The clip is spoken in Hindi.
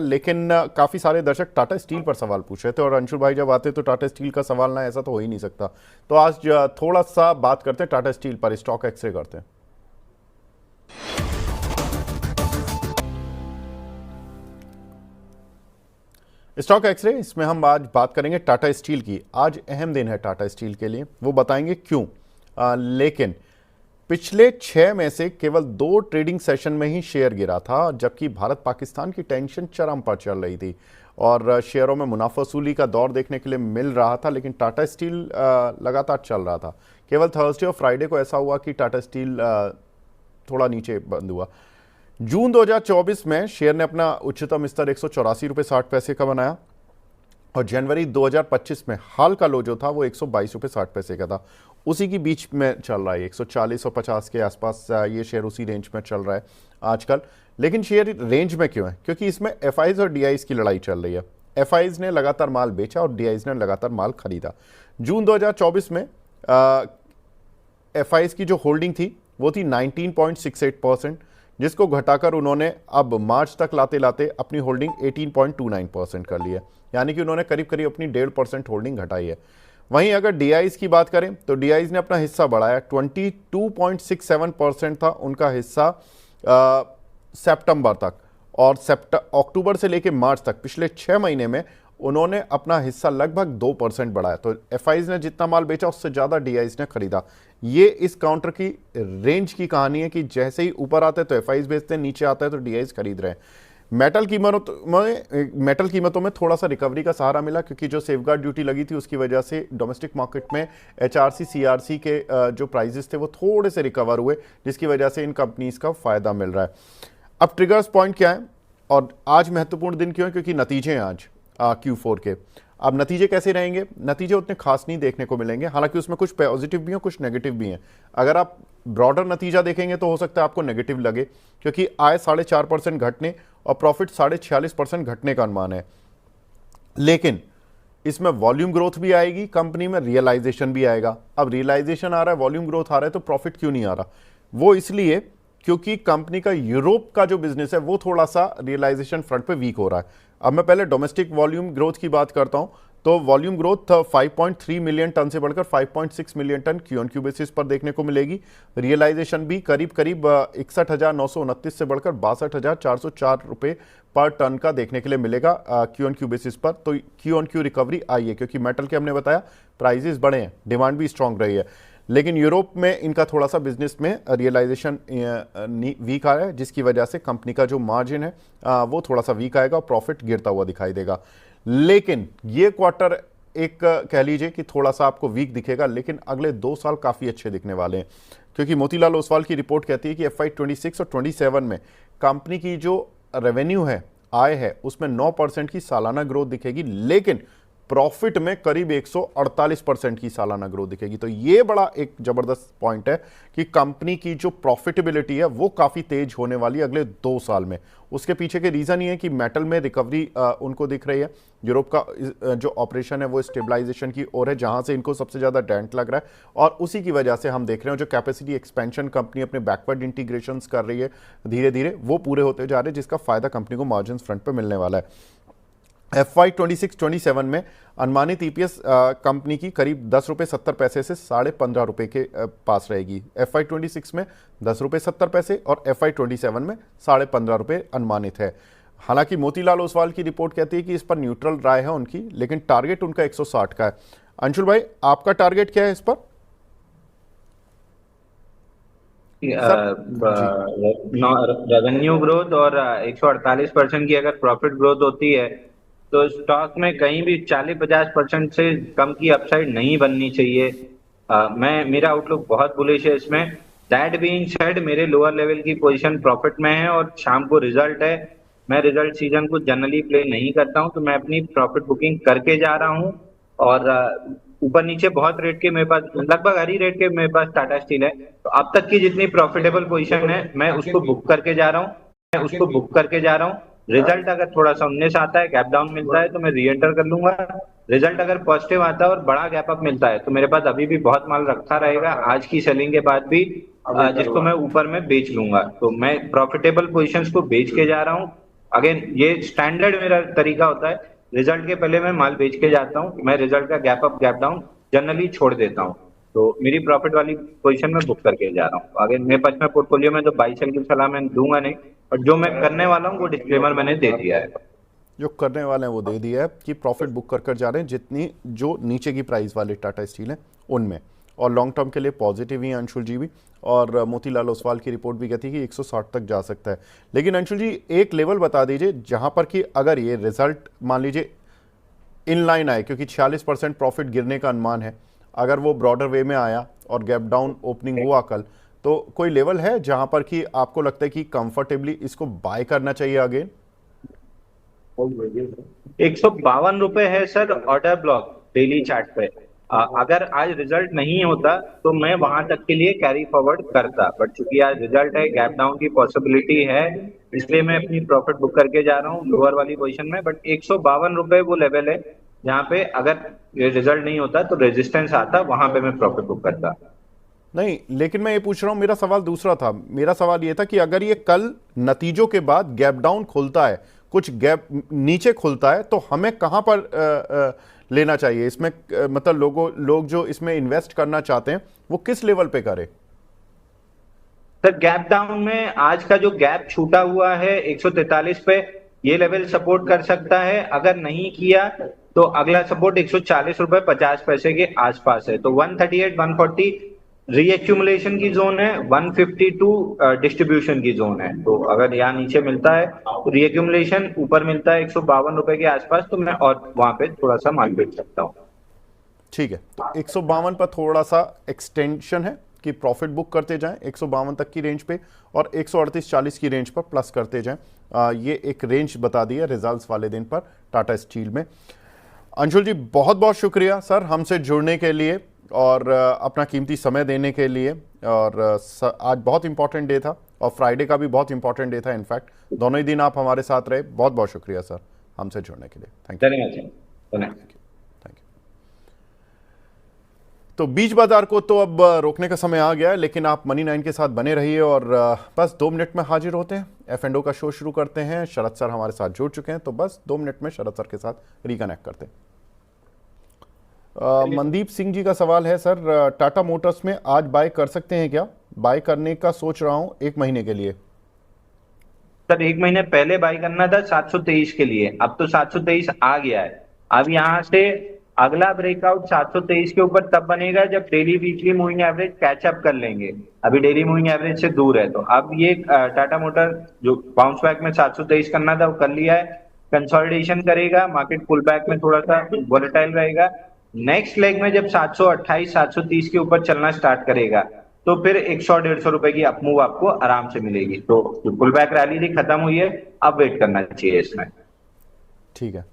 लेकिन काफी सारे दर्शक टाटा स्टील पर सवाल पूछ रहे थे और अंशुल भाई जब आते तो टाटा स्टील का सवाल ना ऐसा तो हो ही नहीं सकता। तो आज थोड़ा सा बात करते हैं टाटा स्टील पर, स्टॉक एक्सरे करते हैं। स्टॉक एक्सरे, इसमें हम आज बात करेंगे टाटा स्टील की। आज अहम दिन है टाटा स्टील के लिए, वो बताएंगे क्यों। लेकिन पिछले 6 में से केवल 2 ट्रेडिंग सेशन में ही शेयर गिरा था, जबकि भारत पाकिस्तान की टेंशन चरम पर चल रही थी और शेयरों में मुनाफा वसूली का दौर देखने के लिए मिल रहा था। लेकिन टाटा स्टील लगातार चल रहा था। केवल थर्सडे और फ्राइडे को ऐसा हुआ कि टाटा स्टील थोड़ा नीचे बंद हुआ। जून 2024 में शेयर ने अपना उच्चतम स्तर 184 रुपये 60 पैसे का बनाया और जनवरी 2025 में हाल का लो जो था वो 122 रुपये 60 पैसे का था। उसी के बीच में चल रहा है, 140 और 50 के आसपास ये शेयर उसी रेंज में चल रहा है आजकल। लेकिन शेयर रेंज में क्यों है? क्योंकि इसमें एफआईज और डीआईज की लड़ाई चल रही है। एफआईज ने लगातार माल बेचा और डीआईज ने लगातार माल खरीदा। जून 2024 में एफआईज की जो होल्डिंग थी वो थी 19.68%, जिसको घटाकर उन्होंने अब मार्च तक लाते लाते अपनी होल्डिंग 18.29% कर ली है। यानी कि उन्होंने करीब करीब अपनी 1.5% होल्डिंग घटाई है। वहीं अगर डीआईज की बात करें तो डीआईज ने अपना हिस्सा बढ़ाया। 22.67% था उनका हिस्सा सितंबर तक, और अक्टूबर से लेकर मार्च तक पिछले 6 महीने में उन्होंने अपना हिस्सा लगभग 2% बढ़ाया। तो एफआईज ने जितना माल बेचा उससे ज़्यादा डीआईज ने खरीदा। ये इस काउंटर की रेंज की कहानी है कि जैसे ही ऊपर आते हैं तो एफआईज बेचते हैं, नीचे आता है तो डीआईज खरीद रहे हैं। मेटल कीमतों में थोड़ा सा रिकवरी का सहारा मिला, क्योंकि जो सेफगार्ड ड्यूटी लगी थी उसकी वजह से डोमेस्टिक मार्केट में एचआरसी सीआरसी के जो प्राइजेस थे वो थोड़े से रिकवर हुए, जिसकी वजह से इन कंपनीज का फायदा मिल रहा है। अब ट्रिगर्स पॉइंट क्या है और आज महत्वपूर्ण दिन क्यों है? क्योंकि नतीजे हैं आज Q4 के। अब नतीजे कैसे रहेंगे? नतीजे उतने खास नहीं देखने को मिलेंगे, हालांकि उसमें कुछ पॉजिटिव भी हैं कुछ नेगेटिव भी हैं। अगर आप ब्रॉडर नतीजा देखेंगे तो हो सकता है आपको नेगेटिव लगे, क्योंकि आय 4.5% घटने और प्रॉफिट 46.5% घटने का अनुमान है। लेकिन इसमें वॉल्यूम ग्रोथ भी आएगी, कंपनी में रियलाइजेशन भी आएगा। अब रियलाइजेशन आ रहा है, वॉल्यूम ग्रोथ आ रहा है, तो प्रॉफिट क्यों नहीं आ रहा? वो इसलिए क्योंकि कंपनी का यूरोप का जो बिजनेस है वो थोड़ा सा रियलाइजेशन फ्रंट पे वीक हो रहा है। अब मैं पहले डोमेस्टिक वॉल्यूम ग्रोथ की बात करता हूं, तो वॉल्यूम ग्रोथ 5.3 मिलियन टन से बढ़कर 5.6 million ton Q on Q basis पर देखने को मिलेगी। रियलाइजेशन भी करीब करीब 61,929 से बढ़कर 62,404 रुपये पर टन का देखने के लिए मिलेगा क्यू ऑन क्यू बेसिस पर। तो क्यू ऑन क्यू रिकवरी आई है, क्योंकि मेटल के हमने बताया प्राइजेस बढ़े हैं, डिमांड भी स्ट्रांग रही है। लेकिन यूरोप में इनका थोड़ा सा बिजनेस में रियलाइजेशन वीक आ रहा है, जिसकी वजह से कंपनी का जो मार्जिन है वो थोड़ा सा वीक आएगा और प्रॉफिट गिरता हुआ दिखाई देगा। लेकिन ये क्वार्टर एक कह लीजिए कि थोड़ा सा आपको वीक दिखेगा, लेकिन अगले 2 साल काफ़ी अच्छे दिखने वाले हैं, क्योंकि मोतीलाल ओसवाल की रिपोर्ट कहती है कि FY26 और 27 में कंपनी की जो रेवेन्यू है, आय है, उसमें 9% की सालाना ग्रोथ दिखेगी, लेकिन प्रॉफिट में करीब 148% की सालाना ग्रोथ दिखेगी। तो ये बड़ा एक जबरदस्त पॉइंट है कि कंपनी की जो प्रॉफिटेबिलिटी है वो काफी तेज होने वाली है अगले 2 साल में। उसके पीछे के रीजन ये है कि मेटल में रिकवरी उनको दिख रही है। यूरोप का जो ऑपरेशन है वो स्टेबलाइजेशन की ओर है, जहां से इनको सबसे ज्यादा डेंट लग रहा है, और उसी की वजह से हम देख रहे हैं जो कैपेसिटी एक्सपेंशन कंपनी अपने बैकवर्ड इंटीग्रेशन कर रही है धीरे धीरे, वो पूरे होते जा रहे हैं, जिसका फायदा कंपनी को मार्जिन फ्रंट पर मिलने वाला है। FY26-27 में अनुमानित ईपीएस कंपनी की करीब 10 रुपये 70 पैसे से 15.5 रुपये के पास रहेगी। FY26 में 10 रुपये 70 पैसे और FY27 में 15.5 रुपये अनुमानित है। हालांकि मोतीलाल ओसवाल की रिपोर्ट कहती है कि इस पर न्यूट्रल राय है उनकी, लेकिन टारगेट उनका 160 का है। अंशुल भाई, आपका टारगेट क्या है इस पर? रेवेन्यू ग्रोथ और 148% की अगर प्रॉफिट ग्रोथ होती है तो स्टॉक में कहीं भी 40-50% से कम की अपसाइड नहीं बननी चाहिए। मेरा आउटलुक बहुत बुलिश है इसमें। दैट बीइंग सेड, मेरे लोअर लेवल की पोजीशन प्रॉफिट में है और शाम को रिजल्ट है। मैं रिजल्ट सीजन को जनरली प्ले नहीं करता हूं, तो मैं अपनी प्रॉफिट बुकिंग करके जा रहा हूं। और ऊपर नीचे बहुत रेट के मेरे पास, लगभग हर ही रेट के मेरे पास टाटा स्टील है। तो अब तक की जितनी प्रॉफिटेबल पोजीशन है मैं उसको बुक करके जा रहा हूँ। रिजल्ट अगर थोड़ा सा 19 आता है, गैप डाउन मिलता है, तो मैं री एंटर कर लूंगा। रिजल्ट अगर पॉजिटिव आता है और बड़ा गैप अप मिलता है तो मेरे पास अभी भी बहुत माल रखा रहेगा आज की सेलिंग के बाद भी, जिसको मैं ऊपर में बेच लूंगा। तो मैं प्रॉफिटेबल पोजीशंस को बेच के जा रहा हूँ। अगेन ये स्टैंडर्ड मेरा तरीका होता है, रिजल्ट के पहले मैं माल बेच के जाता हूँ, मैं रिजल्ट का gap up gap down generally छोड़ देता हूँ, तो मेरी प्रॉफिट वाली पोजीशन में बुक करके जा रहा हूँ। आगे मेरे पास में पोर्टफोलियो में तो बाई सेल की सलाह मैं दूंगा नहीं, और जो मैं करने वाला हूँ वो डिस्क्लेमर मैंने दे दिया है। जो करने वाले हैं वो दे दिया है कि प्रॉफिट बुक कर कर जा रहे हैं जितनी जो नीचे की प्राइस वाले टाटा स्टील हैं उनमें, और लॉन्ग टर्म के लिए पॉजिटिव ही हैं अंशुल जी भी, और मोतीलाल ओसवाल की रिपोर्ट भी कहती है कि 160 तक जा सकता है। लेकिन अंशुल जी एक लेवल बता दीजिए जहां पर कि अगर ये रिजल्ट मान लीजिए इन लाइन आए, क्योंकि 46% प्रॉफिट गिरने का अनुमान है, अगर वो ब्रॉडर वे में आया और गैप डाउन ओपनिंग हुआ कल, तो कोई लेवल है जहां पर कि आपको लगता है कि कंफर्टेबली इसको बाय करना चाहिए अगेन? 152 रुपए है sir order block daily chart पे। अगर आज रिजल्ट नहीं होता तो मैं वहां तक के लिए कैरी फॉरवर्ड करता, बट चूंकि आज रिजल्ट है, गैप डाउन की पॉसिबिलिटी है, इसलिए मैं अपनी प्रॉफिट बुक करके जा रहा हूँ लोअर वाली पोजीशन में। बट 152 रुपए वो लेवल है जहाँ पे अगर रिजल्ट नहीं होता तो रेजिस्टेंस आता, वहां पे मैं प्रॉफिट बुक करता। नहीं, लेकिन मैं ये पूछ रहा हूं, मेरा सवाल दूसरा था। मेरा सवाल ये था कि अगर ये कल नतीजों के बाद गैप डाउन खुलता है, कुछ गैप नीचे खुलता है, तो हमें कहां पर लेना चाहिए इसमें? मतलब लोग जो इसमें इन्वेस्ट करना चाहते हैं वो किस लेवल पे करें? सर गैप डाउन में आज का जो गैप छूटा हुआ है 143 पे, ये लेवल सपोर्ट कर सकता है। अगर नहीं किया तो अगला सपोर्ट 140 रुपए 50 पैसे के आसपास है। तो 138 140 रीएक्यूमुलेशन की जोन है, 152 डिस्ट्रीब्यूशन की जोन है। तो अगर यहाँ नीचे मिलता है तो रीएक्यूमुलेशन, ऊपर मिलता है 152 रुपए के आसपास, तो मैं और वहां पे थोड़ा सा माल बेच सकता हूँ। ठीक है, तो 152 पर थोड़ा सा एक्सटेंशन है कि प्रॉफिट बुक करते जाएं 152 तक की रेंज पे, और 138-40 की रेंज पर प्लस करते जाएं। ये एक रेंज बता दी है रिजल्ट्स वाले दिन पर टाटा स्टील में। अंशुल जी बहुत बहुत शुक्रिया सर हमसे जुड़ने के लिए और अपना कीमती समय देने के लिए। और आज बहुत इंपॉर्टेंट डे था और फ्राइडे का भी बहुत इंपॉर्टेंट डे था, इनफैक्ट दोनों ही दिन आप हमारे साथ रहे। बहुत बहुत शुक्रिया सर हमसे जुड़ने के लिए। Thank you. धन्यवाद। तो बीच बाजार को तो अब रोकने का समय आ गया है, लेकिन आप मनी 9 के साथ बने रहिए और बस 2 मिनट में हाजिर होते हैं। F&O का शो शुरू करते हैं। शरद सर हमारे साथ जुड़ चुके हैं, तो बस 2 मिनट में शरद सर के साथ रिकनेक्ट करते हैं। मनदीप सिंह जी का सवाल है, सर टाटा मोटर्स में आज बाय कर सकते हैं क्या? बाय करने का सोच रहा हूं 1 महीने के लिए। सर 1 महीने पहले बाई करना था 723 के लिए, अब तो 723 आ गया है। अब यहाँ से अगला ब्रेकआउट 723 के ऊपर तब बनेगा जब daily weekly moving average catch up कर लेंगे। अभी डेली मूविंग एवरेज से दूर है, तो अब ये टाटा मोटर जो बाउंस बैक में 723 करना था वो कर लिया है। कंसोलिडेशन करेगा, मार्केट पुल बैक में थोड़ा सा वोलेटाइल रहेगा। नेक्स्ट लेग में जब 728 730 के ऊपर चलना स्टार्ट करेगा तो फिर 100-150 रुपए की अपमूव आपको आराम से मिलेगी। तो जो पुल बैक रैली थी खत्म हुई है, अब वेट करना चाहिए इसमें। ठीक है।